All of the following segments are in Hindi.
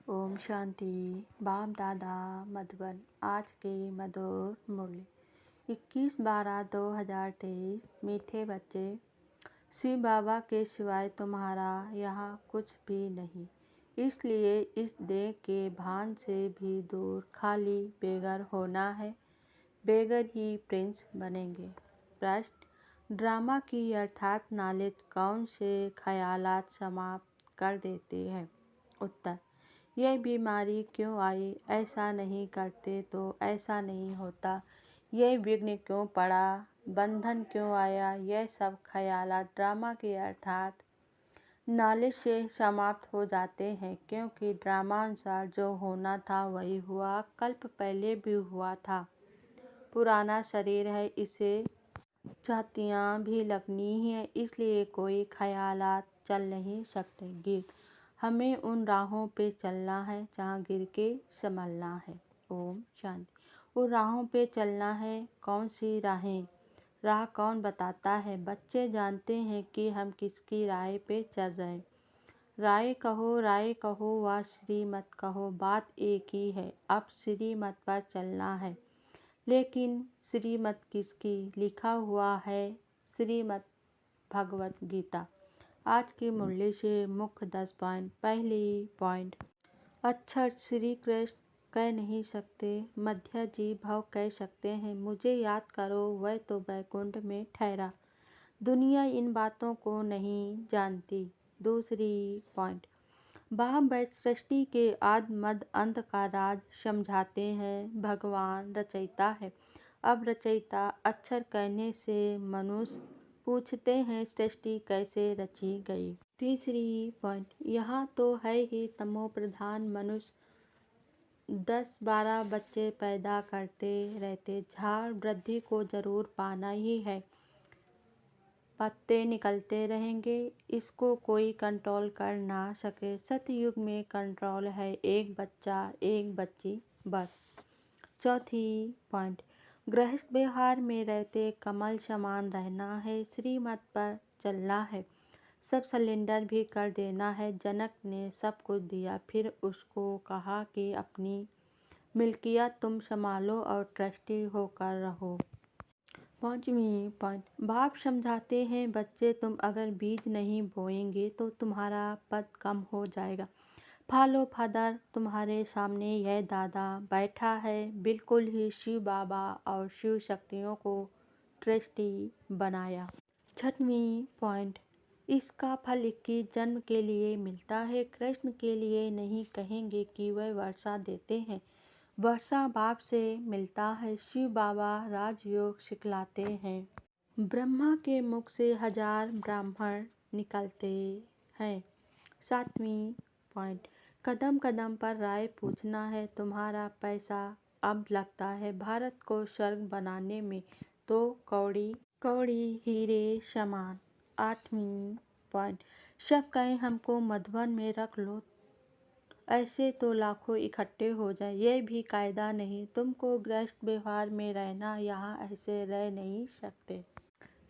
ओम शांति। बाप दादा मधुबन। आज की मधुर मुरली 21/12/2023। मीठे बच्चे, शिव बाबा के सिवाय तुम्हारा यहाँ कुछ भी नहीं, इसलिए इस देह के भान से भी दूर खाली बेघर होना है। बेघर ही प्रिंस बनेंगे। प्रश्न, ड्रामा की अर्थात नॉलेज कौन से ख्यालात समाप्त कर देती है? उत्तर, यह बीमारी क्यों आई, ऐसा नहीं करते तो ऐसा नहीं होता, यह विघ्न क्यों पड़ा, बंधन क्यों आया, यह सब ख्यालात ड्रामा के अर्थात नॉलेज से समाप्त हो जाते हैं, क्योंकि ड्रामानुसार जो होना था वही हुआ, कल्प पहले भी हुआ था। पुराना शरीर है, इसे छातियाँ भी लगनी ही है, इसलिए कोई ख्यालात चल नहीं सकते। गीत, हमें उन राहों पे चलना है जहाँ गिर के संभलना है। ओम शांति। उन राहों पे चलना है, कौन सी राहें? राह कौन बताता है? बच्चे जानते हैं कि हम किसकी राह पे चल रहे। राय कहो व श्रीमत कहो, बात एक ही है, अब श्रीमत पर चलना है। लेकिन श्रीमत किसकी? लिखा हुआ है श्रीमद् भगवत गीता। आज की मुरली से मुख्य 10 पॉइंट। पहली पॉइंट, अक्षर श्री कृष्ण कह नहीं सकते, मध्य जी भव कह सकते हैं, मुझे याद करो वह तो वैकुंठ में ठहरा। दुनिया इन बातों को नहीं जानती। दूसरी पॉइंट, बाप सृष्टि के आदि मध्य अंत का राज समझाते हैं। भगवान रचयिता है। अब रचयिता अक्षर कहने से मनुष्य पूछते हैं सृष्टि कैसे रची गई। तीसरी पॉइंट, यहाँ तो है ही तमो प्रधान मनुष्य 10-12 बच्चे पैदा करते रहते, झाड़ वृद्धि को जरूर पाना ही है, पत्ते निकलते रहेंगे, इसको कोई कंट्रोल कर ना सके। सतयुग में कंट्रोल है, एक बच्चा एक बच्ची बस। चौथी पॉइंट, गृहस्थ व्यवहार में रहते कमल समान रहना है, श्रीमत पर चलना है, सब सिलेंडर भी कर देना है। जनक ने सब कुछ दिया, फिर उसको कहा कि अपनी मिल्कियत तुम संभालो और ट्रस्टी होकर रहो। पांचवी पॉइंट, बाप समझाते हैं बच्चे तुम अगर बीज नहीं बोएंगे तो तुम्हारा पद कम हो जाएगा। फॉलो फादर, तुम्हारे सामने यह दादा बैठा है, बिल्कुल ही शिव बाबा और शिव शक्तियों को ट्रस्टी बनाया। छठवीं पॉइंट, इसका फल 21 जन्म के लिए मिलता है, कृष्ण के लिए नहीं कहेंगे कि वह वर्षा देते हैं, वर्षा बाप से मिलता है। शिव बाबा राजयोग सिखलाते हैं। ब्रह्मा के मुख से 1000 ब्राह्मण निकलते हैं। सातवीं पॉइंट, कदम कदम पर राय पूछना है, तुम्हारा पैसा अब लगता है भारत को स्वर्ग बनाने में, तो कौड़ी कौड़ी हीरे समान। आठवीं पॉइंट, सब कहें हमको मधुबन में रख लो, ऐसे तो लाखों इकट्ठे हो जाए, यह भी कायदा नहीं, तुमको गृहस्थ व्यवहार में रहना, यहाँ ऐसे रह नहीं सकते।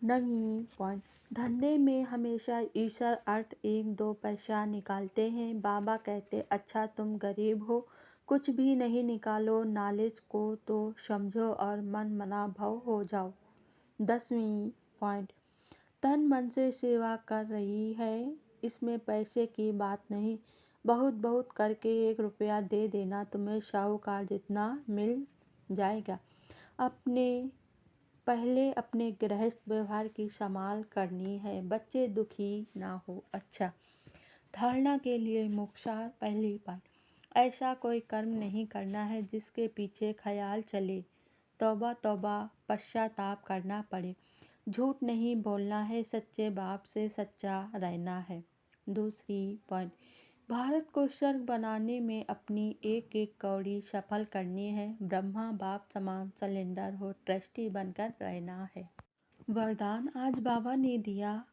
नवीं पॉइंट, धंधे में हमेशा ईश्वर अर्थ 1-2 पैसा निकालते हैं। बाबा कहते अच्छा तुम गरीब हो, कुछ भी नहीं निकालो, नॉलेज को तो समझो और मन मना भव हो जाओ। 10वीं पॉइंट, तन मन से सेवा कर रही है, इसमें पैसे की बात नहीं, बहुत बहुत करके 1 रुपया दे देना, तुम्हें साहूकार जितना मिल जाएगा। पहले अपने गृहस्थ व्यवहार की संभाल करनी है, बच्चे दुखी ना हो। अच्छा, धारणा के लिए मोक्षार। पहली बात, ऐसा कोई कर्म नहीं करना है जिसके पीछे ख्याल चले, तौबा तौबा पश्चाताप करना पड़े। झूठ नहीं बोलना है, सच्चे बाप से सच्चा रहना है। दूसरी पॉइंट, भारत को स्वर्ग बनाने में अपनी एक एक कौड़ी सफल करनी है, ब्रह्मा बाप समान सिलेंडर हो, ट्रस्टी बनकर रहना है। वरदान आज बाबा ने दिया,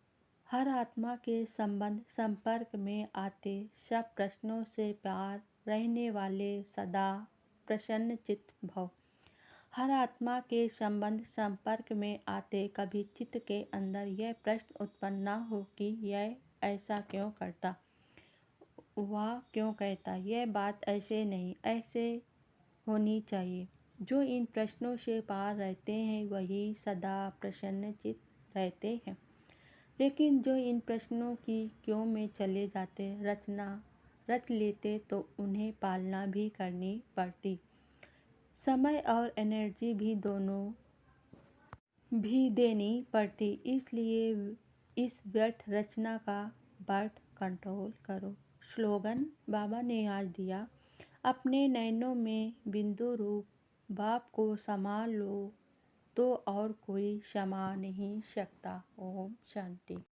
हर आत्मा के संबंध संपर्क में आते सब प्रश्नों से पार रहने वाले सदा प्रसन्न चित्त भव। हर आत्मा के संबंध संपर्क में आते कभी चित्त के अंदर यह प्रश्न उत्पन्न न हो कि यह ऐसा क्यों करता, वह क्यों कहता, यह बात ऐसे नहीं, ऐसे होनी चाहिए। जो इन प्रश्नों से पार रहते हैं वही सदा प्रसन्नचित्त रहते हैं। लेकिन जो इन प्रश्नों की क्यों में चले जाते, रच लेते, तो उन्हें पालना भी करनी पड़ती। समय और एनर्जी भी दोनों भी देनी पड़ती। इसलिए इस व्यर्थ रचना का बर्थ कंट्रोल करो। स्लोगन बाबा ने आज दिया, अपने नैनों में बिंदु रूप बाप को समा लो तो और कोई समा नहीं सकता। ओम शांति।